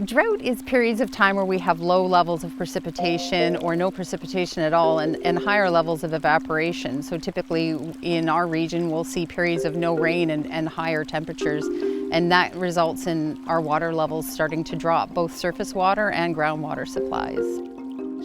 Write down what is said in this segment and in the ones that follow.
Drought is periods of time where we have low levels of precipitation or no precipitation at all and higher levels of evaporation. So typically in our region we'll see periods of no rain and higher temperatures, and that results in our water levels starting to drop, both surface water and groundwater supplies.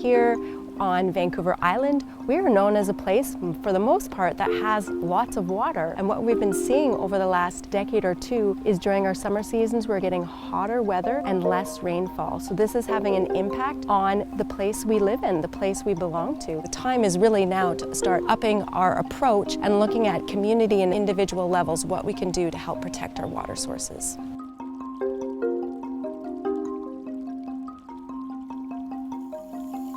Here on Vancouver Island, we are known as a place, for the most part, that has lots of water. And what we've been seeing over the last decade or two is during our summer seasons, we're getting hotter weather and less rainfall. So this is having an impact on the place we live in, the place we belong to. The time is really now to start upping our approach and looking at community and individual levels, what we can do to help protect our water sources.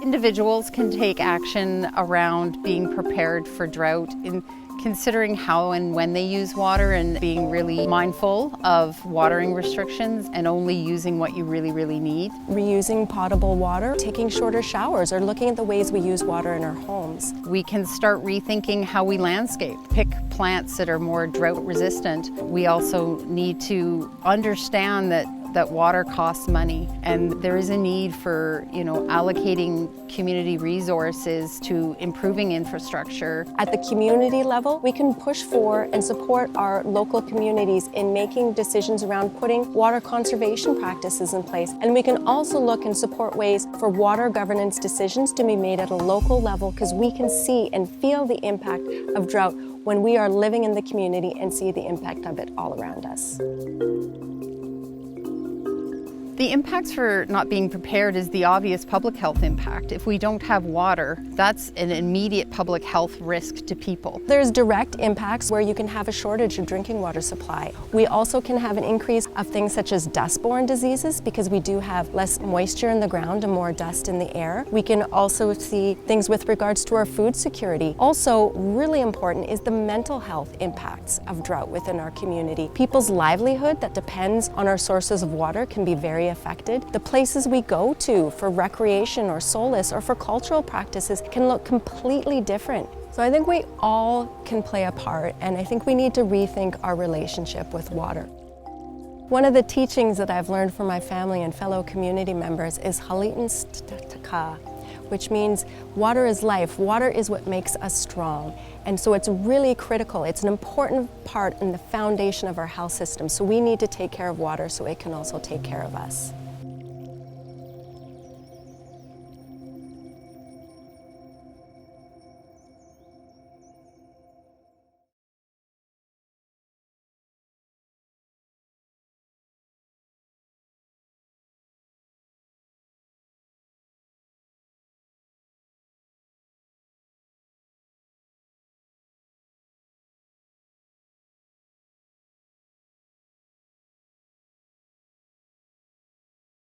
Individuals can take action around being prepared for drought in considering how and when they use water and being really mindful of watering restrictions and only using what you really need. Reusing potable water, taking shorter showers, or looking at the ways we use water in our homes. We can start rethinking how we landscape, pick plants that are more drought resistant. We also need to understand that water costs money, and there is a need for, allocating community resources to improving infrastructure. At the community level, we can push for and support our local communities in making decisions around putting water conservation practices in place. And we can also look and support ways for water governance decisions to be made at a local level, because we can see and feel the impact of drought when we are living in the community and see the impact of it all around us. The impacts for not being prepared is the obvious public health impact. If we don't have water, that's an immediate public health risk to people. There's direct impacts where you can have a shortage of drinking water supply. We also can have an increase of things such as dust-borne diseases because we do have less moisture in the ground and more dust in the air. We can also see things with regards to our food security. Also, really important is the mental health impacts of drought within our community. People's livelihood that depends on our sources of water can be very affected. The places we go to for recreation or solace or for cultural practices can look completely different. So I think we all can play a part, and I think we need to rethink our relationship with water. One of the teachings that I've learned from my family and fellow community members is halitin staka, which means water is life. Water is what makes us strong. And so it's really critical. It's an important part in the foundation of our health system. So we need to take care of water so it can also take care of us.